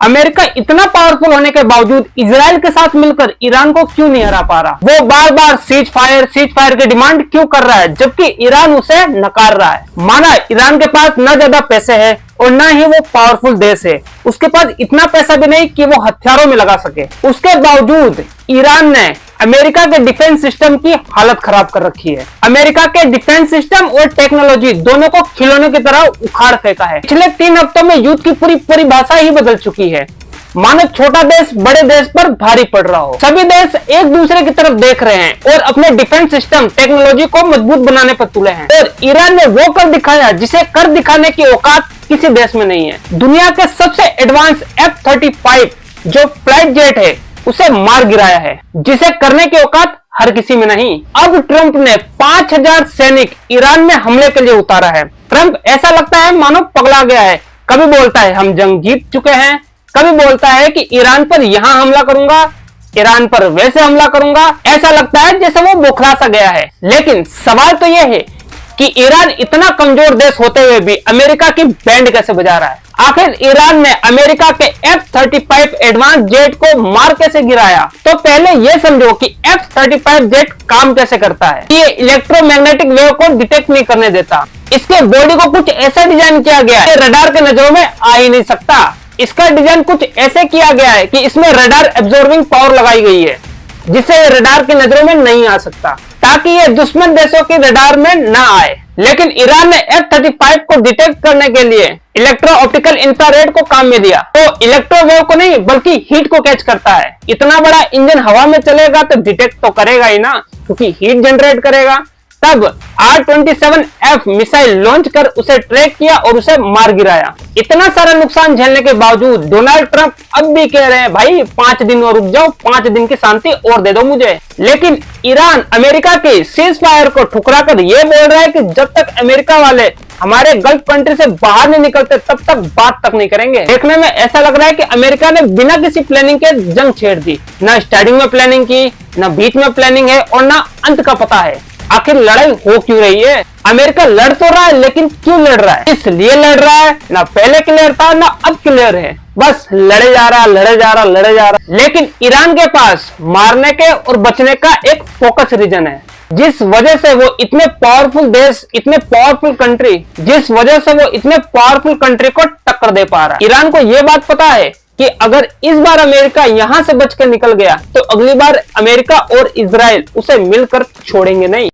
America इतना powerful होने के बावजूद इजराइल के साथ मिलकर ईरान को क्यों नहीं हरा पा रहा? वो बार बार सीज फायर की डिमांड क्यों कर रहा है, जबकि ईरान उसे नकार रहा है? माना ईरान के पास न ज्यादा पैसे है और न ही वो पावरफुल देश है, उसके पास इतना पैसा भी नहीं कि वो हथियारों में लगा सके। उसके बावजूद ईरान ने अमेरिका के डिफेंस सिस्टम की हालत खराब कर रखी है। अमेरिका के डिफेंस सिस्टम और टेक्नोलॉजी दोनों को खिलौने की तरह उखाड़ फेंका है। पिछले 3 हफ्तों में युद्ध की पूरी परिभाषा ही बदल चुकी है। मानो छोटा देश बड़े देश पर भारी पड़ रहा हो। सभी देश एक दूसरे की तरफ देख रहे हैं और अपने डिफेंस सिस्टम टेक्नोलॉजी को मजबूत बनाने पर तुले हैं। और ईरान ने वो कर दिखाया जिसे कर दिखाने की औकात किसी देश में नहीं है। दुनिया के सबसे एडवांस F-35 जो फ्लाइट जेट है उसे मार गिराया है, जिसे करने की औकात हर किसी में नहीं। अब ट्रंप ने 5000 सैनिक ईरान में हमले के लिए उतारा है। ट्रंप ऐसा लगता है मानो पगला गया है। कभी बोलता है हम जंग जीत चुके हैं, कभी बोलता है कि ईरान पर यहां हमला करूंगा, ईरान पर वैसे हमला करूंगा। ऐसा लगता है जैसे वो बौखला सा गया है। लेकिन सवाल तो यह है कि ईरान इतना कमजोर देश होते हुए भी अमेरिका की बैंड कैसे बजा रहा है? आखिर ईरान ने अमेरिका के F-35 एडवांस जेट को मार कैसे गिराया? तो पहले यह समझो कि F-35 जेट काम कैसे करता है। ये इलेक्ट्रोमैग्नेटिक वेव को डिटेक्ट नहीं करने देता। इसके बॉडी को कुछ ऐसा डिजाइन किया गया है रडार के नजरों में आ ही नहीं सकता। इसका डिजाइन कुछ ऐसे किया गया है कि इसमें रडार एब्जॉर्बिंग पावर लगाई गई है, जिससे रडार की नजरों में नहीं आ सकता, ताकि ये दुश्मन देशों की रडार में न आए। लेकिन ईरान ने F-35 को डिटेक्ट करने के लिए इलेक्ट्रो ऑप्टिकल इंफ्रारेड को काम में लिया। तो इलेक्ट्रोवेव को नहीं बल्कि हीट को कैच करता है। इतना बड़ा इंजन हवा में चलेगा तो डिटेक्ट तो करेगा ही ना, क्योंकि हीट जनरेट करेगा। तब R-27F मिसाइल लॉन्च कर उसे ट्रैक किया और उसे मार गिराया। इतना सारा नुकसान झेलने के बावजूद डोनाल्ड ट्रंप अब भी कह रहे हैं भाई 5 दिन और रुक जाओ, 5 दिन की शांति और दे दो मुझे। लेकिन ईरान अमेरिका के सीज फायर को ठुकरा कर यह बोल रहा है कि जब तक अमेरिका वाले हमारे गल्फ कंट्री से बाहर नहीं निकलते तब तक बात तक नहीं करेंगे। देखने में ऐसा लग रहा है कि अमेरिका ने बिना किसी प्लानिंग के जंग छेड़ दी। न स्टार्टिंग में प्लानिंग की, न बीच में प्लानिंग है और न अंत का पता है। आखिर लड़ाई हो क्यों रही है? अमेरिका लड़ तो रहा है, लेकिन क्यों लड़ रहा है? इसलिए लड़ रहा है, ना पहले क्लियर था ना अब क्लियर है। बस लड़े जा रहा। लेकिन ईरान के पास मारने के और बचने का एक फोकस रीजन है, जिस वजह से वो इतने पावरफुल देश, इतने पावरफुल कंट्री, जिस वजह से वो इतने पावरफुल कंट्री को टक्कर दे पा रहा है। ईरान को ये बात पता है कि अगर इस बार अमेरिका यहां से बच के निकल गया तो अगली बार अमेरिका और इजराइल उसे मिलकर छोड़ेंगे नहीं।